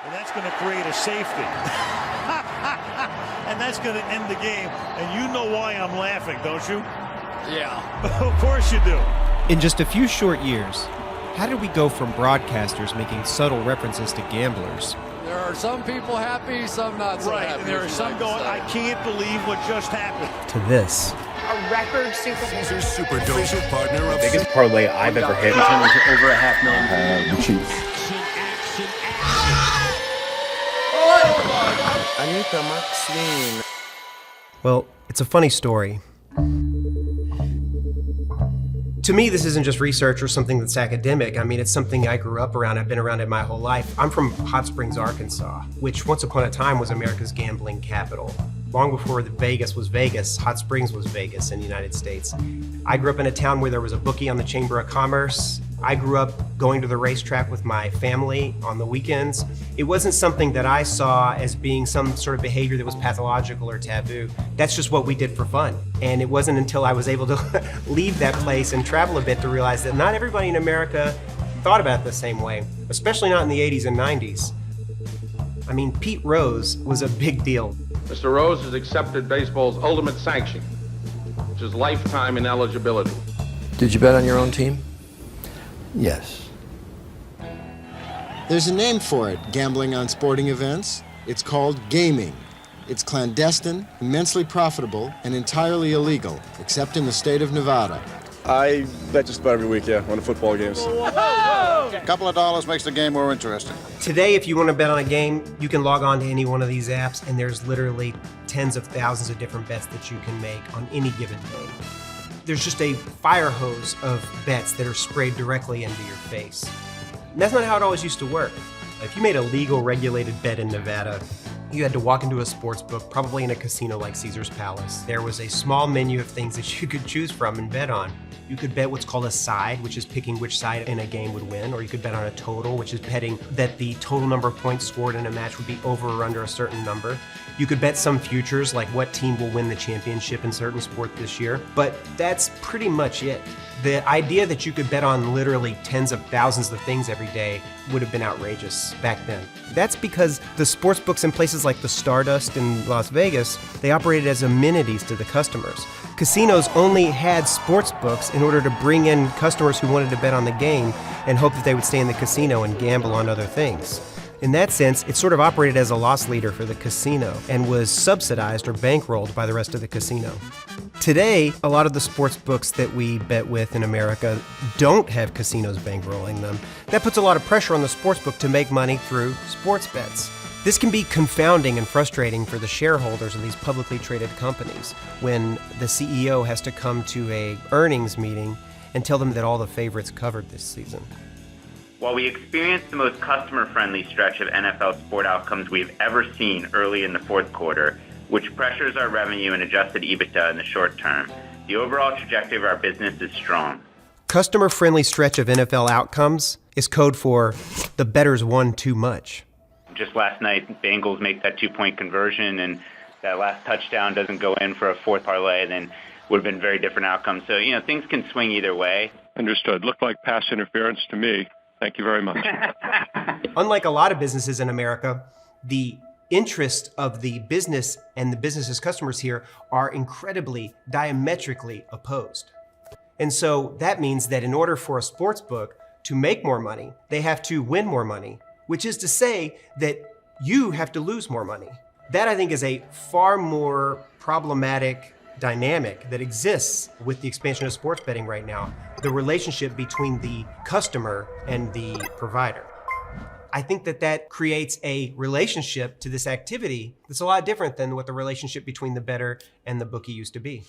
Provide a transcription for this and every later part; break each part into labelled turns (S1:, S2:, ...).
S1: And that's going to create a safety. And that's going to end the game. And you know why I'm laughing, don't you?
S2: Yeah.
S1: Of course you do.
S3: In just a few short years, how did we go from broadcasters making subtle references to gamblers?
S2: There are some people happy, some not so happy.
S1: Right, and there are some going, I can't believe what just happened.
S3: To this.
S4: A record Super Bowl.
S5: Caesar's Superdose partner of
S6: biggest parlay I've ever hit. Turned into over $500,000.
S5: the Chiefs.
S7: Anita Maxine.
S3: Well, it's a funny story. To me, this isn't just research or something that's academic. I mean, it's something I grew up around. I've been around it my whole life. I'm from Hot Springs, Arkansas, which once upon a time was America's gambling capital. Long before Vegas was Vegas, Hot Springs was Vegas in the United States. I grew up in a town where there was a bookie on the Chamber of Commerce. I grew up going to the racetrack with my family on the weekends. It wasn't something that I saw as being some sort of behavior that was pathological or taboo. That's just what we did for fun. And it wasn't until I was able to leave that place and travel a bit to realize that not everybody in America thought about it the same way, especially not in the 80s and 90s. I mean, Pete Rose was a big deal.
S8: Mr. Rose has accepted baseball's ultimate sanction, which is lifetime ineligibility.
S7: Did you bet on your own team? Yes.
S9: There's a name for it, gambling on sporting events. It's called gaming. It's clandestine, immensely profitable, and entirely illegal, except in the state of Nevada.
S10: I bet just about every week, yeah, on the football games.
S11: A couple of dollars makes the game more interesting.
S3: Today, if you want to bet on a game, you can log on to any one of these apps, and there's literally tens of thousands of different bets that you can make on any given game. There's just a fire hose of bets that are sprayed directly into your face. And that's not how it always used to work. If you made a legal, regulated bet in Nevada, you had to walk into a sports book, probably in a casino like Caesar's Palace. There was a small menu of things that you could choose from and bet on. You could bet what's called a side, which is picking which side in a game would win, or you could bet on a total, which is betting that the total number of points scored in a match would be over or under a certain number. You could bet some futures, like what team will win the championship in certain sport this year, but that's pretty much it. The idea that you could bet on literally tens of thousands of things every day would have been outrageous back then. That's because the sports books in places like the Stardust in Las Vegas, they operated as amenities to the customers. Casinos only had sports books in order to bring in customers who wanted to bet on the game and hope that they would stay in the casino and gamble on other things. In that sense, it sort of operated as a loss leader for the casino and was subsidized or bankrolled by the rest of the casino. Today, a lot of the sports books that we bet with in America don't have casinos bankrolling them. That puts a lot of pressure on the sports book to make money through sports bets. This can be confounding and frustrating for the shareholders of these publicly traded companies when the CEO has to come to a earnings meeting and tell them that all the favorites covered this season.
S6: While we experienced the most customer-friendly stretch of NFL sport outcomes we've ever seen early in the fourth quarter, which pressures our revenue and adjusted EBITDA in the short term, the overall trajectory of our business is strong.
S3: Customer-friendly stretch of NFL outcomes is code for the bettors won too much.
S6: Just last night, Bengals make that 2-point conversion, and that last touchdown doesn't go in for a fourth parlay, then would have been very different outcomes. So, things can swing either way.
S10: Understood. Looked like pass interference to me. Thank you very much.
S3: Unlike a lot of businesses in America, the interest of the business and the business's customers here are incredibly diametrically opposed. And so that means that in order for a sports book to make more money, they have to win more money, which is to say that you have to lose more money. That, I think, is a far more problematic dynamic that exists with the expansion of sports betting right now, the relationship between the customer and the provider. I think that creates a relationship to this activity that's a lot different than what the relationship between the bettor and the bookie used to be.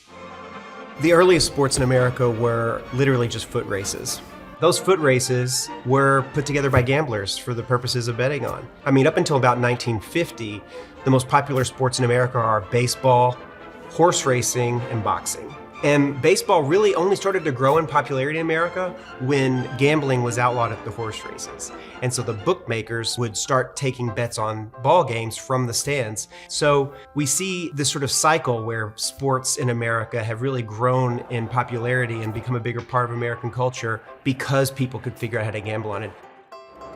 S3: The earliest sports in America were literally just foot races. Those foot races were put together by gamblers for the purposes of betting on. I mean, up until about 1950, the most popular sports in America are baseball, horse racing, and boxing. And baseball really only started to grow in popularity in America when gambling was outlawed at the horse races. And so the bookmakers would start taking bets on ball games from the stands. So we see this sort of cycle where sports in America have really grown in popularity and become a bigger part of American culture because people could figure out how to gamble on it.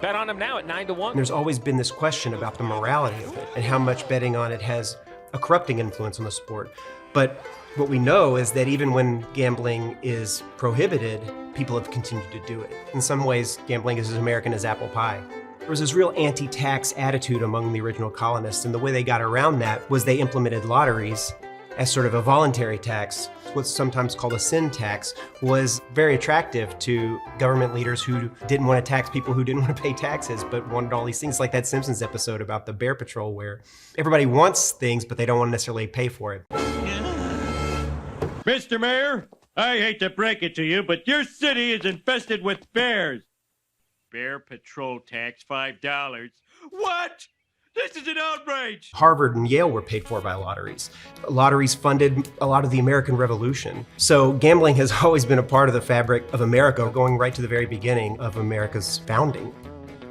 S12: Bet on them now at 9-1.
S3: There's always been this question about the morality of it and how much betting on it has a corrupting influence on the sport. But what we know is that even when gambling is prohibited, people have continued to do it. In some ways, gambling is as American as apple pie. There was this real anti-tax attitude among the original colonists, and the way they got around that was they implemented lotteries as sort of a voluntary tax. What's sometimes called a sin tax was very attractive to government leaders who didn't want to tax people who didn't want to pay taxes, but wanted all these things, like that Simpsons episode about the Bear Patrol, where everybody wants things, but they don't want to necessarily pay for it.
S1: Mr. Mayor, I hate to break it to you, but your city is infested with bears. Bear Patrol tax $5. What? This is an outrage!
S3: Harvard and Yale were paid for by lotteries. Lotteries funded a lot of the American Revolution. So gambling has always been a part of the fabric of America, going right to the very beginning of America's founding.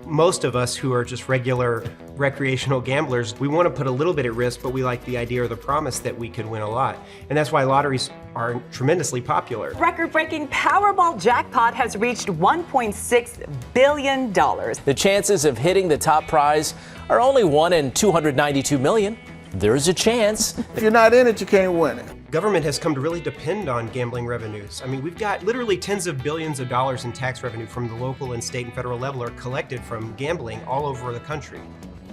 S3: Most of us who are just regular recreational gamblers, we want to put a little bit at risk, but we like the idea or the promise that we could win a lot. And that's why lotteries are tremendously popular.
S4: Record-breaking Powerball jackpot has reached $1.6 billion.
S7: The chances of hitting the top prize are only 1 in 292 million. There's a chance.
S11: If you're not in it, you can't win it.
S3: Government has come to really depend on gambling revenues. I mean, we've got literally tens of billions of dollars in tax revenue from the local and state and federal level are collected from gambling all over the country.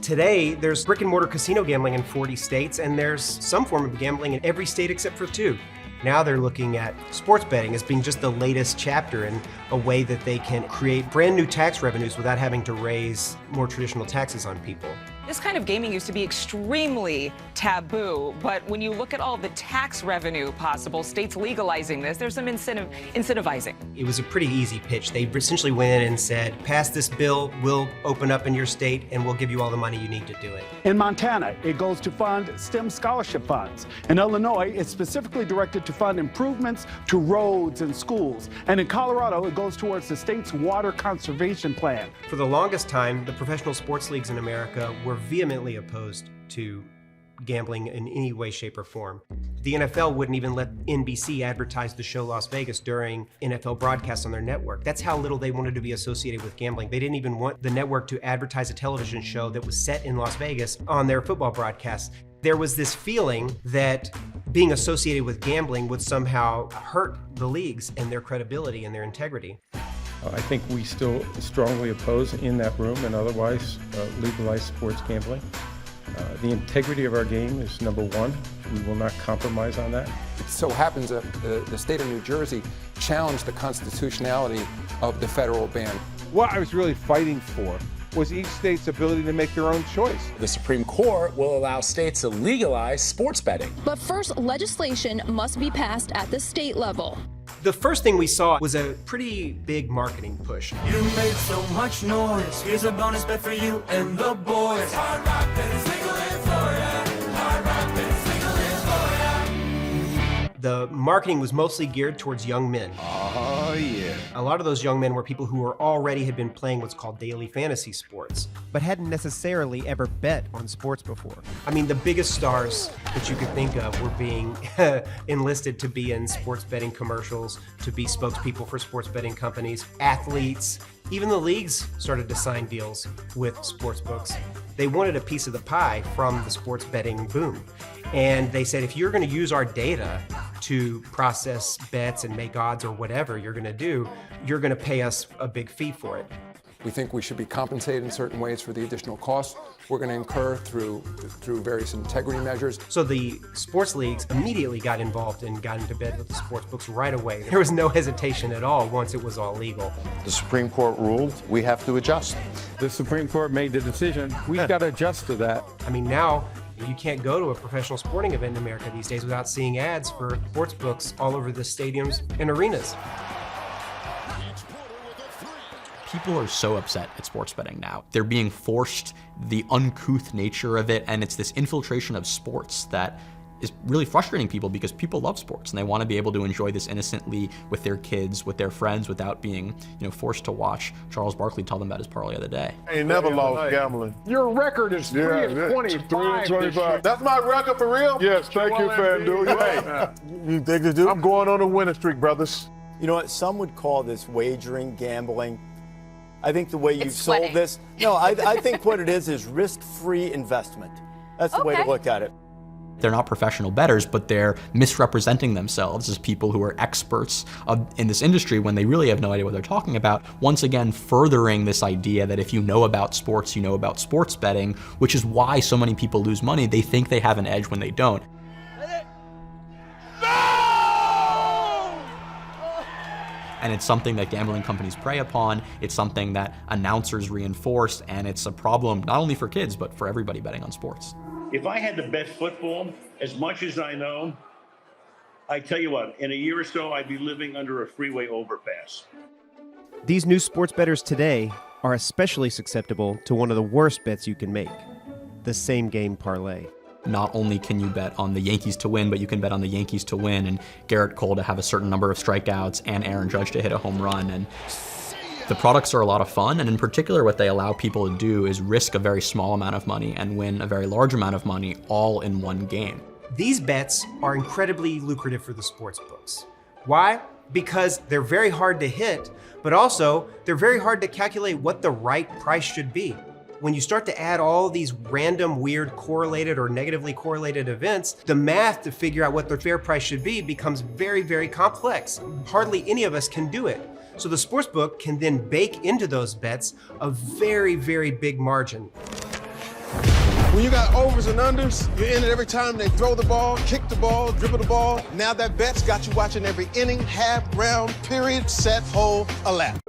S3: Today, there's brick and mortar casino gambling in 40 states, and there's some form of gambling in every state except for 2. Now they're looking at sports betting as being just the latest chapter in a way that they can create brand new tax revenues without having to raise more traditional taxes on people.
S13: This kind of gaming used to be extremely taboo, but when you look at all the tax revenue possible, states legalizing this, there's some incentivizing.
S3: It was a pretty easy pitch. They essentially went in and said, pass this bill, we'll open up in your state, and we'll give you all the money you need to do it.
S14: In Montana, it goes to fund STEM scholarship funds. In Illinois, it's specifically directed to fund improvements to roads and schools. And in Colorado, it goes towards the state's water conservation plan.
S3: For the longest time, the professional sports leagues in America were vehemently opposed to gambling in any way, shape, or form. The NFL wouldn't even let NBC advertise the show Las Vegas during NFL broadcasts on their network. That's how little they wanted to be associated with gambling. They didn't even want the network to advertise a television show that was set in Las Vegas on their football broadcasts. There was this feeling that being associated with gambling would somehow hurt the leagues and their credibility and their integrity.
S15: I think we still strongly oppose in that room and otherwise legalize sports gambling. The integrity of our game is number one. We will not compromise on that.
S16: It so happens that the state of New Jersey challenged the constitutionality of the federal ban.
S8: What I was really fighting for was each state's ability to make their own choice.
S17: The Supreme Court will allow states to legalize sports betting.
S18: But first, legislation must be passed at the state level.
S3: The first thing we saw was a pretty big marketing push.
S19: You made so much noise. Here's a bonus bet for you and the boys. Hard Rock Betting's legal in Florida. Hard Rock Betting's legal in Florida.
S3: The marketing was mostly geared towards young men.
S11: Oh, yeah.
S3: A lot of those young men were people who already had been playing what's called daily fantasy sports, but hadn't necessarily ever bet on sports before. I mean, the biggest stars that you could think of were being enlisted to be in sports betting commercials, to be spokespeople for sports betting companies, athletes. Even the leagues started to sign deals with sportsbooks. They wanted a piece of the pie from the sports betting boom. And they said, if you're going to use our data to process bets and make odds or whatever you're going to do, you're going to pay us a big fee for it.
S16: We think we should be compensated in certain ways for the additional costs we're going to incur through various integrity measures.
S3: So the sports leagues immediately got involved and got into bed with the sports books right away. There was no hesitation at all once it was all legal.
S11: The Supreme Court ruled we have to adjust.
S15: The Supreme Court made the decision. We've got to adjust to that.
S3: I mean, now you can't go to a professional sporting event in America these days without seeing ads for sports books all over the stadiums and arenas.
S20: People are so upset at sports betting now. They're being forced the uncouth nature of it, and it's this infiltration of sports that is really frustrating people because people love sports and they want to be able to enjoy this innocently with their kids, with their friends, without being, forced to watch Charles Barkley tell them about his parlay of the day.
S11: I ain't never lost gambling.
S14: Your record is 3-25.
S11: 3-25. That's my record for real? Yes, thank you, FanDuel. Hey, you think this dude? I'm going on a winning streak, brothers.
S21: You know what? Some would call this wagering, gambling.
S12: I think the way you've sold this, I think what it is risk-free investment. That's the way to look at it.
S20: They're not professional bettors, but they're misrepresenting themselves as people who are experts in this industry when they really have no idea what they're talking about. Once again, furthering this idea that if you know about sports, you know about sports betting, which is why so many people lose money. They think they have an edge when they don't. And it's something that gambling companies prey upon. It's something that announcers reinforce, and it's a problem not only for kids, but for everybody betting on sports.
S1: If I had to bet football as much as I know, I tell you what, in a year or so, I'd be living under a freeway overpass.
S3: These new sports bettors today are especially susceptible to one of the worst bets you can make, the same game parlay.
S20: Not only can you bet on the Yankees to win, but you can bet on the Yankees to win and Garrett Cole to have a certain number of strikeouts and Aaron Judge to hit a home run. And the products are a lot of fun, and in particular what they allow people to do is risk a very small amount of money and win a very large amount of money all in one game.
S3: These bets are incredibly lucrative for the sports books. Why? Because they're very hard to hit, but also they're very hard to calculate what the right price should be. When you start to add all these random, weird, correlated or negatively correlated events, the math to figure out what the fair price should be becomes very, very complex. Hardly any of us can do it. So the sportsbook can then bake into those bets a very, very big margin.
S11: When you got overs and unders, you're in it every time they throw the ball, kick the ball, dribble the ball. Now that bet's got you watching every inning, half, round, period, set, hole, a lap.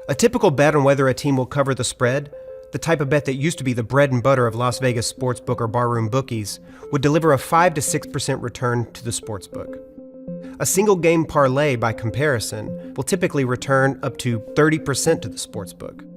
S3: A typical bet on whether a team will cover the spread, the type of bet that used to be the bread and butter of Las Vegas sportsbook or barroom bookies, would deliver a 5 to 6% return to the sportsbook. A single game parlay, by comparison, will typically return up to 30% to the sportsbook.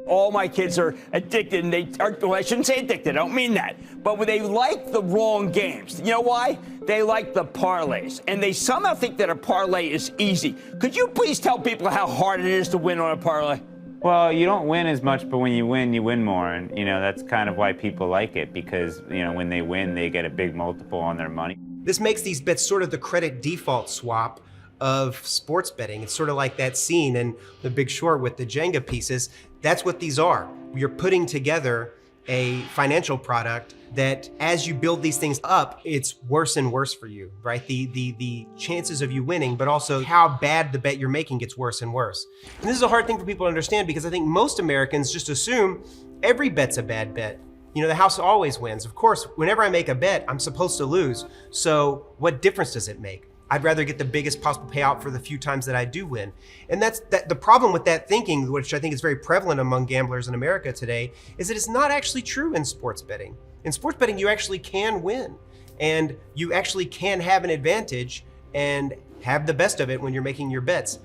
S21: All my kids are addicted, and well, I shouldn't say addicted, I don't mean that, but they like the wrong games. You know why? They like the parlays, and they somehow think that a parlay is easy. Could you please tell people how hard it is to win on a parlay?
S22: Well, you don't win as much, but when you win more. And, that's kind of why people like it, because, when they win, they get a big multiple on their money.
S3: This makes these bets sort of the credit default swap of sports betting. It's sort of like that scene in The Big Short with the Jenga pieces. That's what these are. You're putting together a financial product that as you build these things up, it's worse and worse for you, right? The chances of you winning, but also how bad the bet you're making gets worse and worse. And this is a hard thing for people to understand because I think most Americans just assume every bet's a bad bet. The house always wins. Of course, whenever I make a bet, I'm supposed to lose. So what difference does it make? I'd rather get the biggest possible payout for the few times that I do win. And that's the problem with that thinking, which I think is very prevalent among gamblers in America today, is that it's not actually true in sports betting. In sports betting, you actually can win, and you actually can have an advantage and have the best of it when you're making your bets.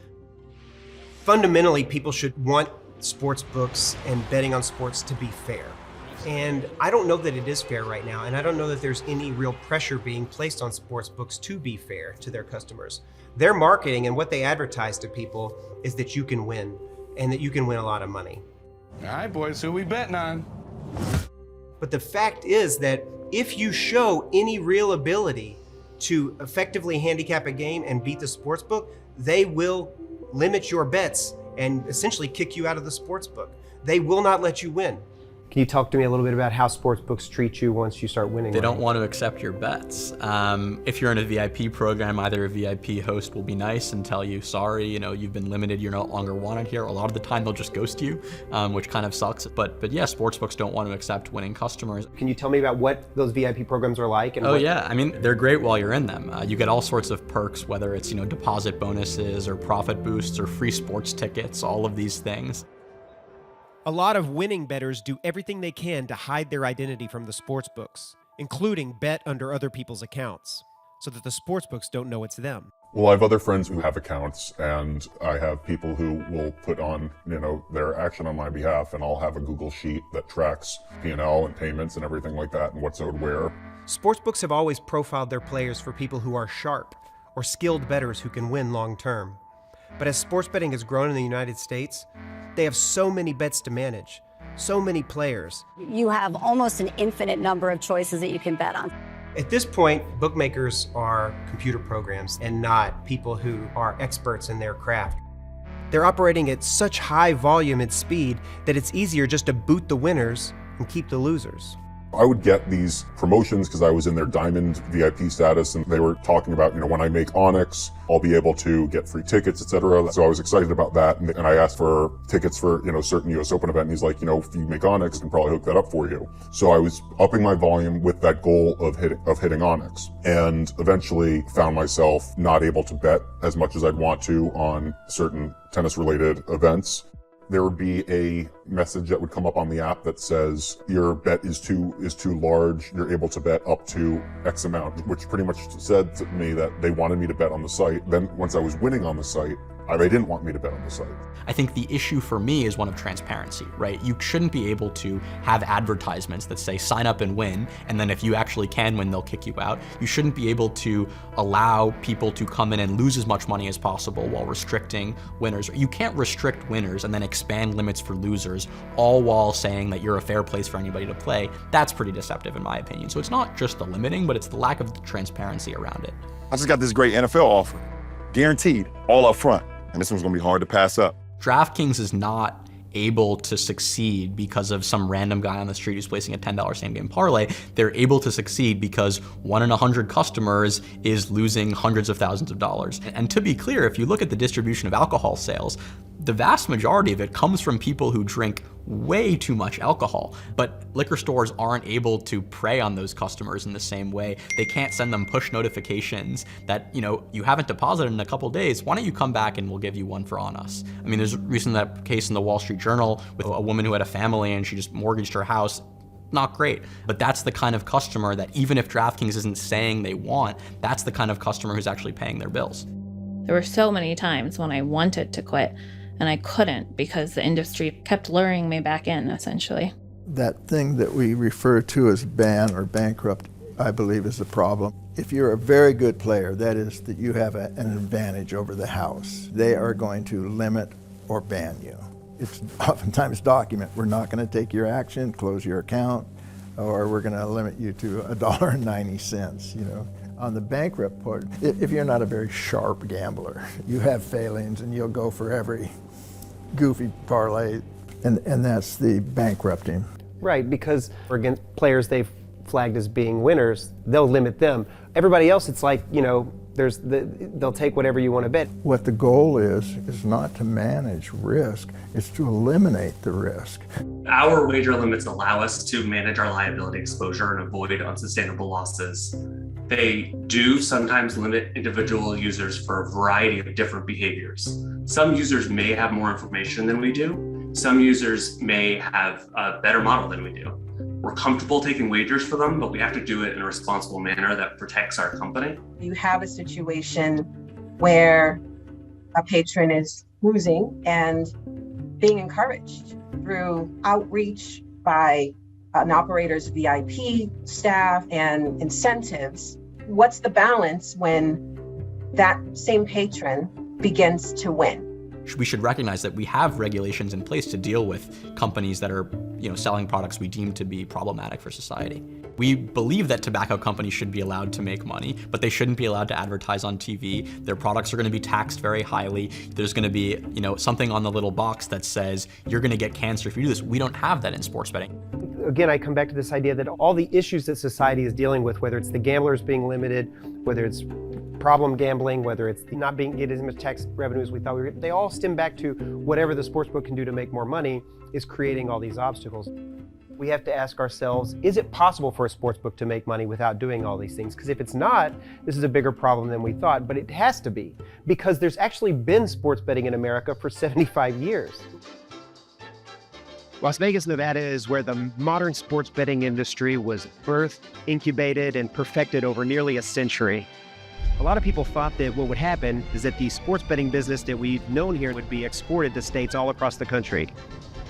S3: Fundamentally, people should want sports books and betting on sports to be fair. And I don't know that it is fair right now, and I don't know that there's any real pressure being placed on sports books to be fair to their customers. Their marketing and what they advertise to people is that you can win, and that you can win a lot of money.
S11: All right, boys, who we betting on?
S3: But the fact is that if you show any real ability to effectively handicap a game and beat the sportsbook, they will limit your bets and essentially kick you out of the sportsbook. They will not let you win. Can you talk to me a little bit about how sportsbooks treat you once you start winning?
S20: They don't want to accept your bets. If you're in a VIP program, either a VIP host will be nice and tell you, sorry, you've been limited, you're no longer wanted here. A lot of the time they'll just ghost you, which kind of sucks. But yeah, sportsbooks don't want to accept winning customers.
S3: Can you tell me about what those VIP programs are like? And
S20: yeah, they're great while you're in them. You get all sorts of perks, whether it's deposit bonuses or profit boosts or free sports tickets, all of these things.
S3: A lot of winning bettors do everything they can to hide their identity from the sportsbooks, including bet under other people's accounts, so that the sportsbooks don't know it's them.
S23: Well, I have other friends who have accounts, and I have people who will put on, their action on my behalf, and I'll have a Google sheet that tracks P&L and payments and everything like that, and what's owed where.
S3: Sportsbooks have always profiled their players for people who are sharp or skilled bettors who can win long term. But as sports betting has grown in the United States, they have so many bets to manage, so many players.
S24: You have almost an infinite number of choices that you can bet on.
S3: At this point, bookmakers are computer programs and not people who are experts in their craft. They're operating at such high volume and speed that it's easier just to boot the winners and keep the losers.
S23: I would get these promotions because I was in their Diamond VIP status, and they were talking about, when I make Onyx, I'll be able to get free tickets, etc. So I was excited about that, and I asked for tickets for, a certain US Open event, and he's like, if you make Onyx, I can probably hook that up for you. So I was upping my volume with that goal of hitting Onyx, and eventually found myself not able to bet as much as I'd want to on certain tennis-related events. There would be a message that would come up on the app that says your bet is too large. You're able to bet up to X amount, which pretty much said to me that they wanted me to bet on the site. Then once I was winning on the site, they didn't want me to bet on the site.
S20: I think the issue for me is one of transparency, right? You shouldn't be able to have advertisements that say sign up and win, and then if you actually can win, they'll kick you out. You shouldn't be able to allow people to come in and lose as much money as possible while restricting winners. You can't restrict winners and then expand limits for losers, all while saying that you're a fair place for anybody to play. That's pretty deceptive in my opinion. So it's not just the limiting, but it's the lack of transparency around it.
S2: I just got this great NFL offer, guaranteed, all up front. And this one's gonna be hard to pass up.
S20: DraftKings is not able to succeed because of some random guy on the street who's placing a $10 same game parlay. They're able to succeed because 1 in 100 customers is losing hundreds of thousands of dollars. And to be clear, if you look at the distribution of alcohol sales, the vast majority of it comes from people who drink way too much alcohol, but liquor stores aren't able to prey on those customers in the same way. They can't send them push notifications that, you haven't deposited in a couple days. Why don't you come back and we'll give you one for on us? I mean, there's recently that case in the Wall Street Journal with a woman who had a family and she just mortgaged her house. Not great, but that's the kind of customer that even if DraftKings isn't saying they want, that's the kind of customer who's actually paying their bills.
S5: There were so many times when I wanted to quit and I couldn't because the industry kept luring me back in, essentially.
S6: That thing that we refer to as ban or bankrupt, I believe is the problem. If you're a very good player, that is that you have an advantage over the house. They are going to limit or ban you. It's oftentimes document, we're not going to take your action, close your account, or we're going to limit you to $1.90, On the bankrupt part, if you're not a very sharp gambler, you have failings and you'll go for every goofy parlay, and that's the bankrupting.
S3: Right, because against players they've flagged as being winners, they'll limit them. Everybody else, it's like, they'll take whatever you want to bet.
S6: What the goal is not to manage risk, it's to eliminate the risk.
S9: Our wager limits allow us to manage our liability exposure and avoid unsustainable losses. They do sometimes limit individual users for a variety of different behaviors. Some users may have more information than we do. Some users may have a better model than we do. We're comfortable taking wagers for them, but we have to do it in a responsible manner that protects our company.
S25: You have a situation where a patron is losing and being encouraged through outreach by an operator's VIP staff and incentives. What's the balance when that same patron begins to win?
S20: We should recognize that we have regulations in place to deal with companies that are, selling products we deem to be problematic for society. We believe that tobacco companies should be allowed to make money, but they shouldn't be allowed to advertise on TV. Their products are going to be taxed very highly. There's going to be, something on the little box that says you're going to get cancer if you do this. We don't have that in sports betting.
S3: Again, I come back to this idea that all the issues that society is dealing with, whether it's the gamblers being limited, whether it's problem gambling, whether it's not getting as much tax revenue as we thought we were, they all stem back to whatever the sportsbook can do to make more money is creating all these obstacles. We have to ask ourselves, is it possible for a sportsbook to make money without doing all these things? Because if it's not, this is a bigger problem than we thought, but it has to be, because there's actually been sports betting in America for 75 years.
S26: Las Vegas, Nevada is where the modern sports betting industry was birthed, incubated, and perfected over nearly a century. A lot of people thought that what would happen is that the sports betting business that we've known here would be exported to states all across the country.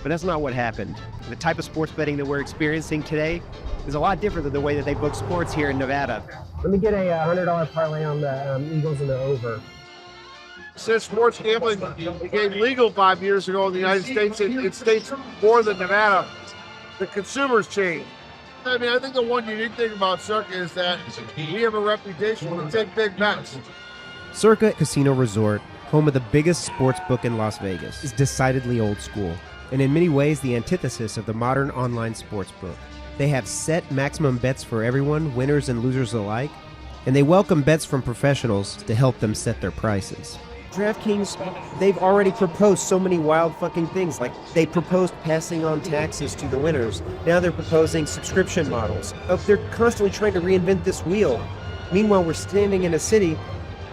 S26: But that's not what happened. The type of sports betting that we're experiencing today is a lot different than the way that they book sports here in Nevada.
S3: Let me get a $100 parlay on the Eagles and the over.
S27: Since sports gambling became legal 5 years ago in the United States, in states more than Nevada, the consumers changed. I mean, I think the one unique thing about Circa is that we have a reputation to take big bets.
S28: Circa Casino Resort
S26: home of the biggest sports book in Las Vegas, is decidedly old school, and in many ways the antithesis of the modern online sports book. They have set maximum bets for everyone, winners and losers alike, and they welcome bets from professionals to help them set their prices. DraftKings, they've already proposed so many wild fucking things. Like, they proposed passing on taxes to the winners. Now they're proposing subscription models. They're constantly trying to reinvent this wheel. Meanwhile, we're standing in a city,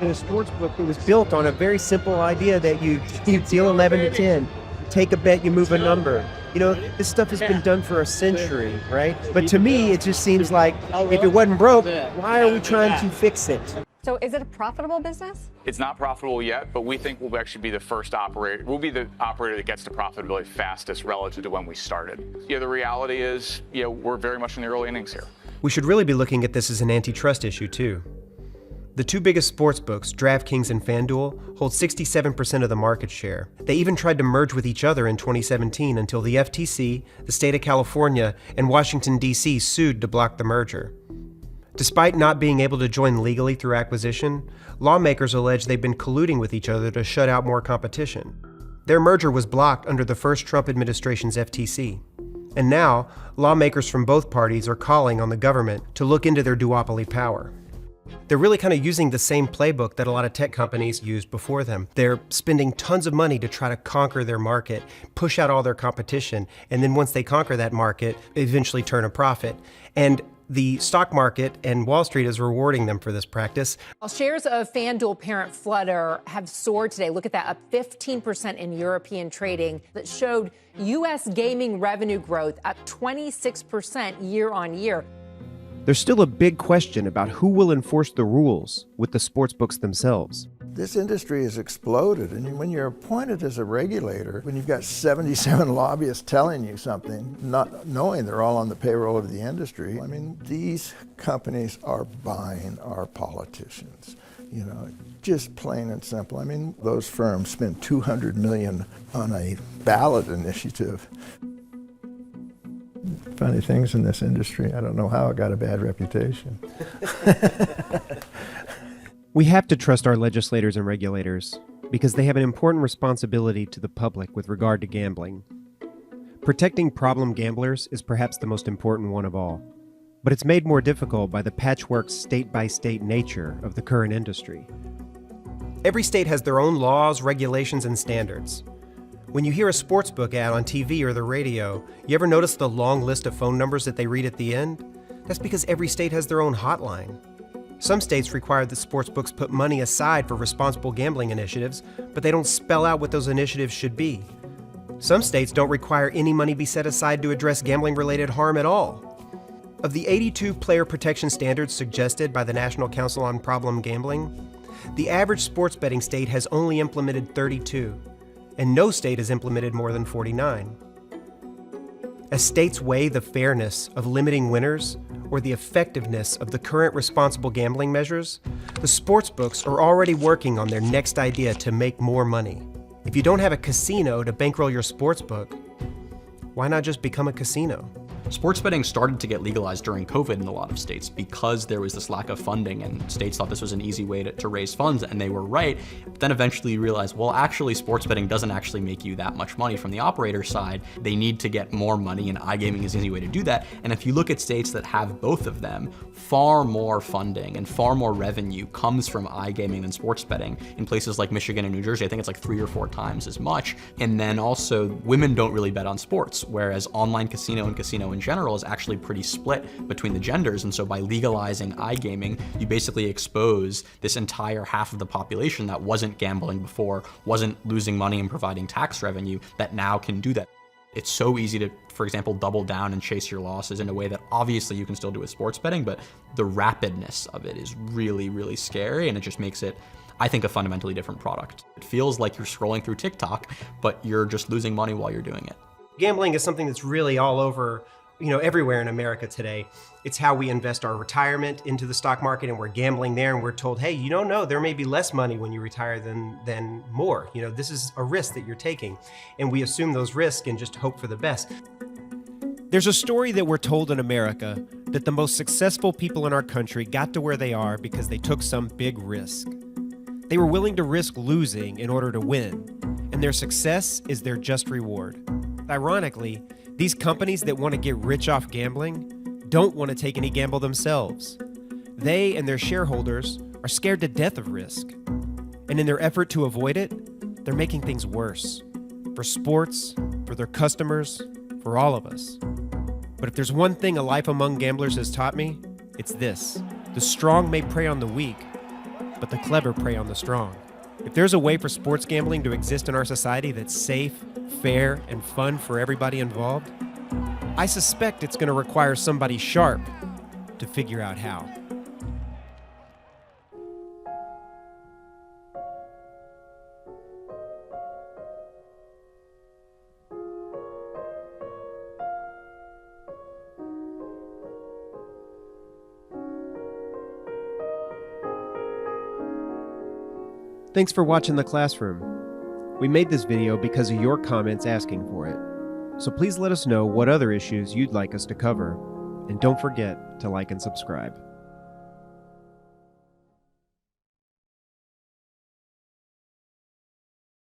S26: in a sports book that was built on a very simple idea that you deal 11 to 10. You take a bet, you move a number. You know, this stuff has been done for a century, right? But to me, it just seems like if it wasn't broke, why are we trying to fix it?
S4: So is it a profitable business?
S7: It's not profitable yet, but we think we'll actually be the first operator. We'll be the operator that gets to profitability fastest relative to when we started. Yeah, the reality is, we're very much in the early innings here.
S3: We should really be looking at this as an antitrust issue, too. The two biggest sports books, DraftKings and FanDuel, hold 67% of the market share. They even tried to merge with each other in 2017 until the FTC, the state of California, and Washington, D.C. sued to block the merger. Despite not being able to join legally through acquisition, lawmakers allege they've been colluding with each other to shut out more competition. Their merger was blocked under the first Trump administration's FTC. And now, lawmakers from both parties are calling on the government to look into their duopoly power. They're really kind of using the same playbook that a lot of tech companies used before them. They're spending tons of money to try to conquer their market, push out all their competition, and then once they conquer that market, eventually turn a profit. And the stock market and Wall Street is rewarding them for this practice.
S8: Well, shares of FanDuel parent Flutter have soared today. Look at that, up 15% in European trading. That showed U.S. gaming revenue growth up 26% year on year.
S26: There's still a big question about who will enforce the rules with the sportsbooks themselves.
S6: This industry has exploded, and when you're appointed as a regulator, when you've got 77 lobbyists telling you something, not knowing they're all on the payroll of the industry, I mean, these companies are buying our politicians. Just plain and simple. I mean, those firms spend $200 million on a ballot initiative. Funny things in this industry. I don't know how it got a bad reputation.
S26: We have to trust our legislators and regulators because they have an important responsibility to the public with regard to gambling. Protecting problem gamblers is perhaps the most important one of all, but it's made more difficult by the patchwork state-by-state nature of the current industry.
S3: Every state has their own laws, regulations, and standards. When you hear a sportsbook ad on TV or the radio, you ever notice the long list of phone numbers that they read at the end? That's because every state has their own hotline. Some states require that sportsbooks put money aside for responsible gambling initiatives, but they don't spell out what those initiatives should be. Some states don't require any money be set aside to address gambling-related harm at all. Of the 82 player protection standards suggested by the National Council on Problem Gambling, the average sports betting state has only implemented 32, and no state has implemented more than 49. As states weigh the fairness of limiting winners or the effectiveness of the current responsible gambling measures, the sportsbooks are already working on their next idea to make more money. If you don't have a casino to bankroll your sportsbook, why not just become a casino?
S20: Sports betting started to get legalized during COVID in a lot of states because there was this lack of funding and states thought this was an easy way to raise funds, and they were right. But then eventually you realize, well, actually sports betting doesn't actually make you that much money from the operator side. They need to get more money, and iGaming is an easy way to do that. And if you look at states that have both of them, far more funding and far more revenue comes from iGaming than sports betting. In places like Michigan and New Jersey, I think it's like 3 or 4 times as much. And then also, women don't really bet on sports, whereas online casino and casino in general is actually pretty split between the genders. And so by legalizing iGaming, you basically expose this entire half of the population that wasn't gambling before, wasn't losing money and providing tax revenue, that now can do that. It's so easy to, for example, double down and chase your losses in a way that obviously you can still do with sports betting, but the rapidness of it is really, really scary, and it just makes it, I think, a fundamentally different product. It feels like you're scrolling through TikTok, but you're just losing money while you're doing it.
S3: Gambling is something that's really all over, everywhere in America today. It's how we invest our retirement into the stock market, and we're gambling there, and we're told, hey, you don't know, there may be less money when you retire than more. This is a risk that you're taking. And we assume those risks and just hope for the best.
S26: There's a story that we're told in America that the most successful people in our country got to where they are because they took some big risk. They were willing to risk losing in order to win, and their success is their just reward. Ironically, these companies that want to get rich off gambling don't want to take any gamble themselves. They and their shareholders are scared to death of risk. And in their effort to avoid it, they're making things worse. For sports, for their customers, for all of us. But if there's one thing a life among gamblers has taught me, it's this. The strong may prey on the weak, but the clever prey on the strong. If there's a way for sports gambling to exist in our society that's safe, fair, and fun for everybody involved, I suspect it's going to require somebody sharp to figure out how. Thanks for watching The Classroom. We made this video because of your comments asking for it. So please let us know what other issues you'd like us to cover. And don't forget to like and subscribe.